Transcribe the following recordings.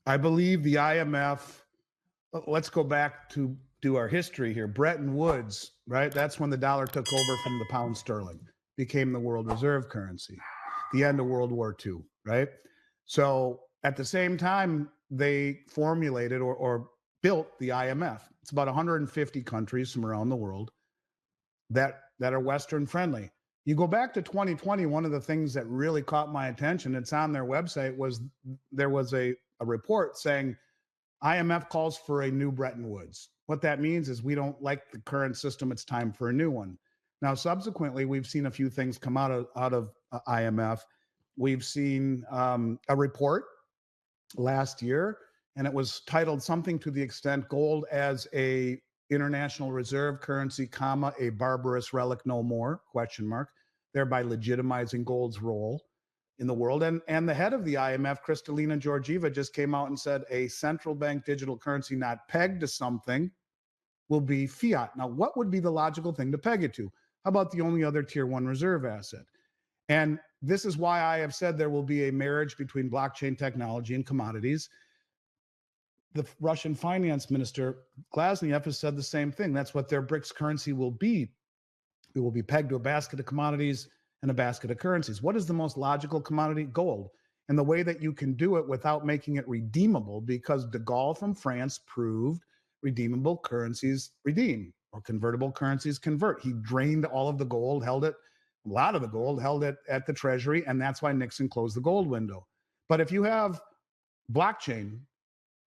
I believe the IMF, let's go back to do our history here. Bretton Woods, right? That's when the dollar took over from the pound sterling, became the world reserve currency, the end of World War II, right? So at the same time, they formulated or built the IMF. It's about 150 countries from around the world that are Western friendly. You go back to 2020, one of the things that really caught my attention, it's on their website, was there was a report saying IMF calls for a new Bretton Woods. What that means is we don't like the current system. It's time for a new one. Now, subsequently, we've seen a few things come out of IMF. We've seen a report last year, and it was titled something to the extent "Gold as a international reserve currency, comma a barbarous relic no more?" question mark, thereby legitimizing gold's role in the world. And the head of the IMF, Kristalina Georgieva, just came out and said a central bank digital currency not pegged to something will be fiat. Now, what would be the logical thing to peg it to? How about the only other tier one reserve asset? And this is why I have said there will be a marriage between blockchain technology and commodities. The Russian finance minister, Glazniev, has said the same thing. That's what their BRICS currency will be. It will be pegged to a basket of commodities and a basket of currencies. What is the most logical commodity? Gold. And the way that you can do it without making it redeemable, because de Gaulle from France proved redeemable currencies redeem or convertible currencies convert. He drained all of the gold, held it, a lot of the gold, held it at the Treasury, and that's why Nixon closed the gold window. But if you have blockchain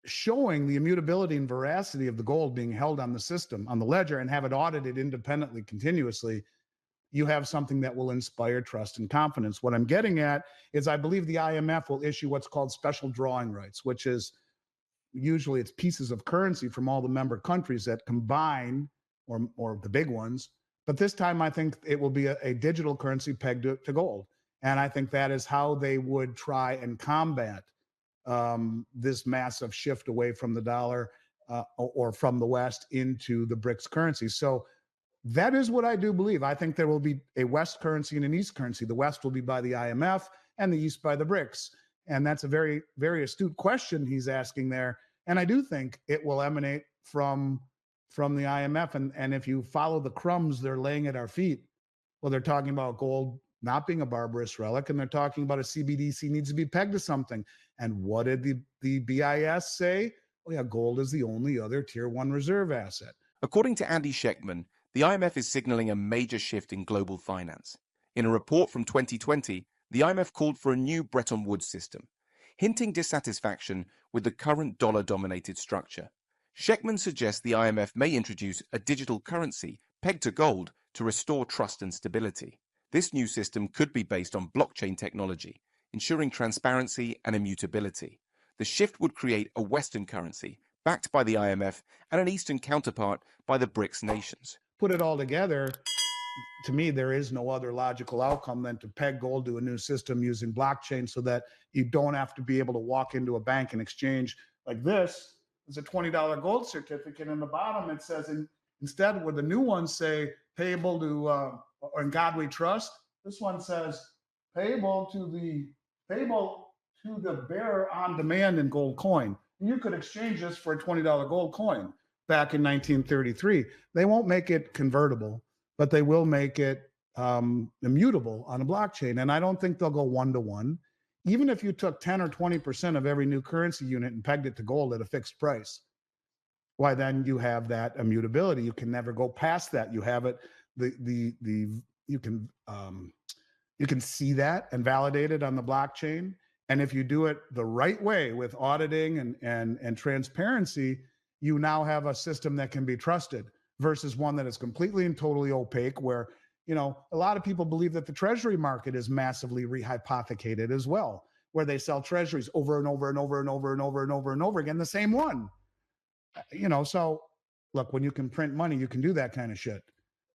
showing the immutability and veracity of the gold being held on the system, on the ledger, and have it audited independently continuously, you have something that will inspire trust and confidence. What I'm getting at is I believe the IMF will issue what's called special drawing rights, which is usually it's pieces of currency from all the member countries that combine, or the big ones. But this time I think it will be a digital currency pegged to gold. And I think that is how they would try and combat this massive shift away from the dollar or from the West into the BRICS currency. So that is what I do believe. I think there will be a West currency and an East currency. The West will be by the IMF and the East by the BRICS. And that's a very, very astute question he's asking there. And I do think it will emanate from the IMF. And if you follow the crumbs they're laying at our feet, well, they're talking about gold not being a barbarous relic, and they're talking about a CBDC needs to be pegged to something. And what did the BIS say? Well, yeah, gold is the only other tier one reserve asset. According to Andy Schekman, the IMF is signaling a major shift in global finance. In a report from 2020, the IMF called for a new Bretton Woods system, hinting dissatisfaction with the current dollar-dominated structure. Schekman suggests the IMF may introduce a digital currency pegged to gold to restore trust and stability. This new system could be based on blockchain technology, ensuring transparency and immutability. The shift would create a Western currency backed by the IMF and an Eastern counterpart by the BRICS nations. Put it all together, to me, there is no other logical outcome than to peg gold to a new system using blockchain so that you don't have to be able to walk into a bank and exchange like this. There's a $20 gold certificate in the bottom. It says, instead, where the new ones say payable to, or in God we trust, this one says payable to the bearer on demand in gold coin. And you could exchange this for a $20 gold coin back in 1933. They won't make it convertible, but they will make it immutable on a blockchain. And I don't think they'll go one to one. Even if you took 10 or 20% of every new currency unit and pegged it to gold at a fixed price, why then you have that immutability. You can never go past that. You have it. You can see that and validate it on the blockchain. And if you do it the right way with auditing and transparency, you now have a system that can be trusted versus one that is completely and totally opaque, where, you know, a lot of people believe that the treasury market is massively rehypothecated as well, where they sell treasuries over and over and over and over and over and over and over again, the same one. You know, so look, when you can print money, you can do that kind of shit.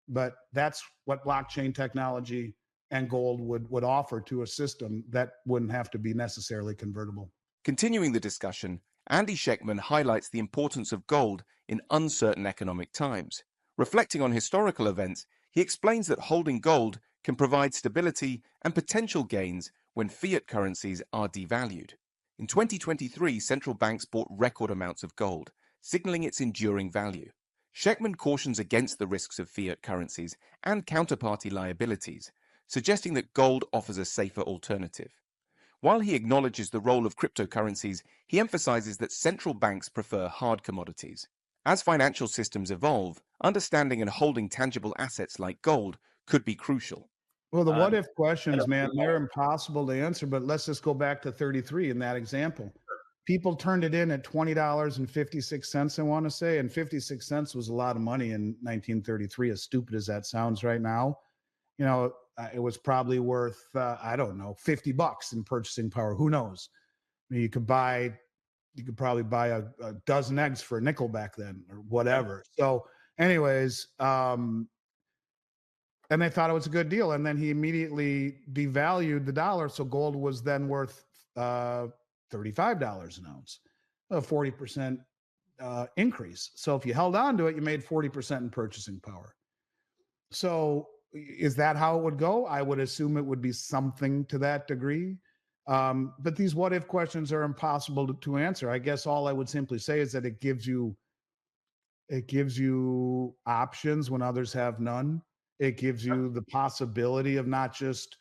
But that's what blockchain technology and gold would offer to a system that wouldn't have to be necessarily convertible. Continuing the discussion, Andy Schekman highlights the importance of gold in uncertain economic times. Reflecting on historical events, he explains that holding gold can provide stability and potential gains when fiat currencies are devalued. In 2023, central banks bought record amounts of gold, signaling its enduring value. Shechtman cautions against the risks of fiat currencies and counterparty liabilities, suggesting that gold offers a safer alternative. While he acknowledges the role of cryptocurrencies, he emphasizes that central banks prefer hard commodities. As financial systems evolve, understanding and holding tangible assets like gold could be crucial. Well, the what if I questions, don't man, know. they're impossible to answer, but let's just go back to 33 in that example. People turned it in at $20.56, I want to say, and 56 cents was a lot of money in 1933, as stupid as that sounds right now. It was probably worth, I don't know, $50 in purchasing power. Who knows? I mean, you could probably buy a dozen eggs for a nickel back then or whatever. So anyways, and they thought it was a good deal. And then he immediately devalued the dollar. So gold was then worth $35 an ounce, a 40% increase. So if you held on to it, you made 40% in purchasing power. So is that how it would go? I would assume it would be something to that degree. But these what if questions are impossible to answer. I guess all I would simply say is that it gives you options when others have none. It gives you the possibility of not just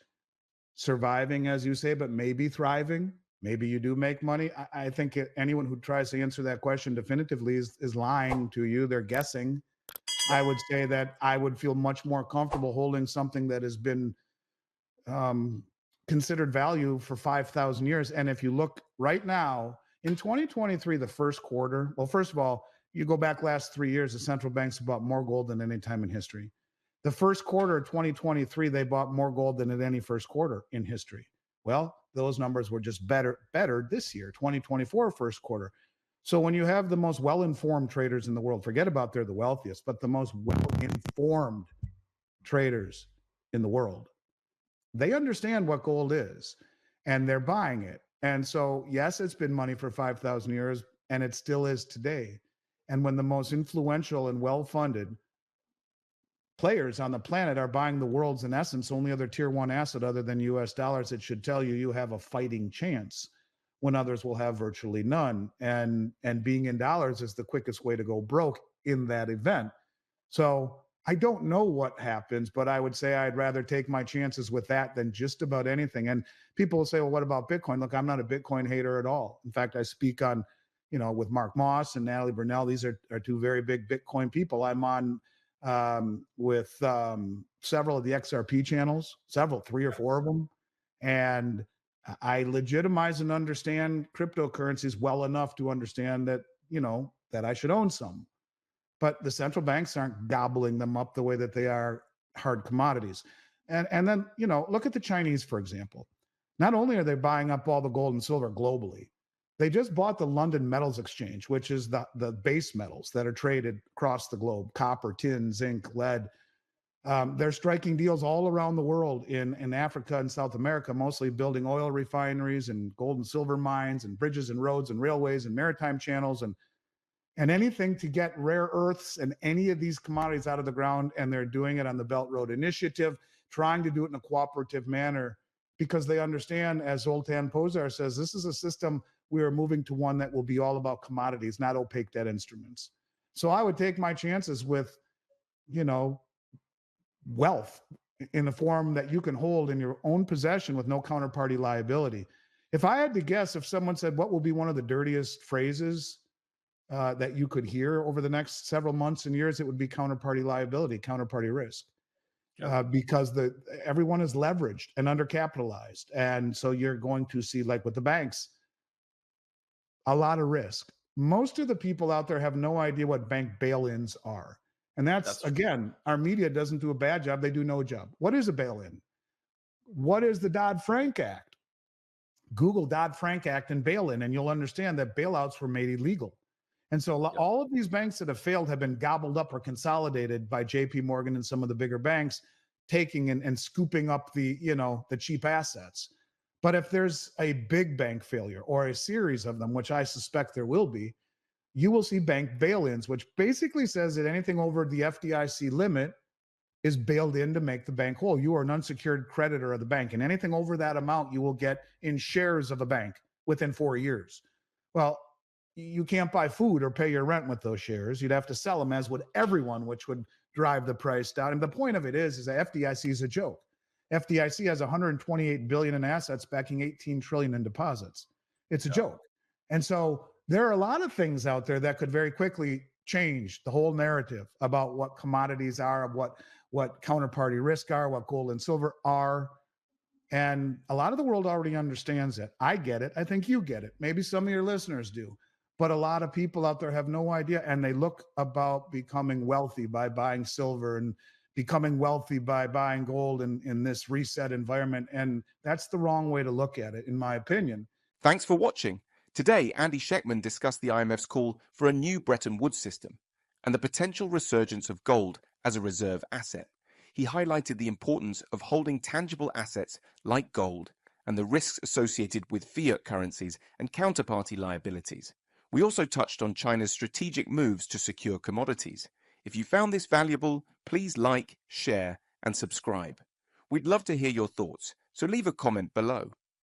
surviving, as you say, but maybe thriving. Maybe you do make money. I think anyone who tries to answer that question definitively is lying to you. They're guessing. I would say that I would feel much more comfortable holding something that has been considered value for 5,000 years. And if you look right now in 2023, the first quarter, well, first of all, you go back last 3 years, the central banks have bought more gold than any time in history. The first quarter of 2023, they bought more gold than at any first quarter in history. Well, those numbers were just better this year, 2024 first quarter. So when you have the most well-informed traders in the world, forget about they're the wealthiest, but the most well-informed traders in the world, they understand what gold is and they're buying it. And so, yes, it's been money for 5,000 years and it still is today. And when the most influential and well-funded players on the planet are buying the world's, in essence, only other tier one asset other than US dollars, it should tell you you have a fighting chance when others will have virtually none. And being in dollars is the quickest way to go broke in that event. So I don't know what happens, but I would say I'd rather take my chances with that than just about anything. And people will say, well, what about Bitcoin? Look, I'm not a Bitcoin hater at all. In fact, I speak on, with Mark Moss and Natalie Brunell. These are two very big Bitcoin people. I'm on with several of the XRP channels, three or four of them. And I legitimize and understand cryptocurrencies well enough to understand that, that I should own some. But the central banks aren't gobbling them up the way that they are hard commodities. And then, look at the Chinese, for example. Not only are they buying up all the gold and silver globally, they just bought the London Metals Exchange, which is the base metals that are traded across the globe: copper, tin, zinc, lead. They're striking deals all around the world in Africa and South America, mostly building oil refineries and gold and silver mines and bridges and roads and railways and maritime channels and anything to get rare earths and any of these commodities out of the ground. And they're doing it on the Belt Road Initiative, trying to do it in a cooperative manner because they understand, as Zoltan Pozsar says, this is a system we are moving to one that will be all about commodities, not opaque debt instruments. So I would take my chances with, wealth in the form that you can hold in your own possession with no counterparty liability. If I had to guess, if someone said, what will be one of the dirtiest phrases that you could hear over the next several months and years, it would be counterparty liability, counterparty risk. Because everyone is leveraged and undercapitalized. And so you're going to see, like with the banks, a lot of risk. Most of the people out there have no idea what bank bail-ins are. And that's again, our media doesn't do a bad job. They do no job. What is a bail-in? What is the Dodd-Frank Act? Google Dodd-Frank Act and bail-in, and you'll understand that bailouts were made illegal. And so all of these banks that have failed have been gobbled up or consolidated by JP Morgan and some of the bigger banks, taking and scooping up the cheap assets. But if there's a big bank failure or a series of them, which I suspect there will be, you will see bank bail-ins, which basically says that anything over the FDIC limit is bailed in to make the bank whole. You are an unsecured creditor of the bank, and anything over that amount you will get in shares of a bank. within 4 years. Well, you can't buy food or pay your rent with those shares. You'd have to sell them, as would everyone, which would drive the price down. And the point of it is that FDIC is a joke. FDIC has 128 billion in assets backing 18 trillion in deposits. It's a joke. And so there are a lot of things out there that could very quickly change the whole narrative about what commodities are, what counterparty risk are, what gold and silver are. And a lot of the world already understands it. I get it. I think you get it. Maybe some of your listeners do. But a lot of people out there have no idea, and they look about becoming wealthy by buying silver and becoming wealthy by buying gold in this reset environment. And that's the wrong way to look at it, in my opinion. Thanks for watching. Today, Andy Schectman discussed the IMF's call for a new Bretton Woods system and the potential resurgence of gold as a reserve asset. He highlighted the importance of holding tangible assets like gold and the risks associated with fiat currencies and counterparty liabilities. We also touched on China's strategic moves to secure commodities. If you found this valuable, please like, share, and subscribe. We'd love to hear your thoughts, so leave a comment below.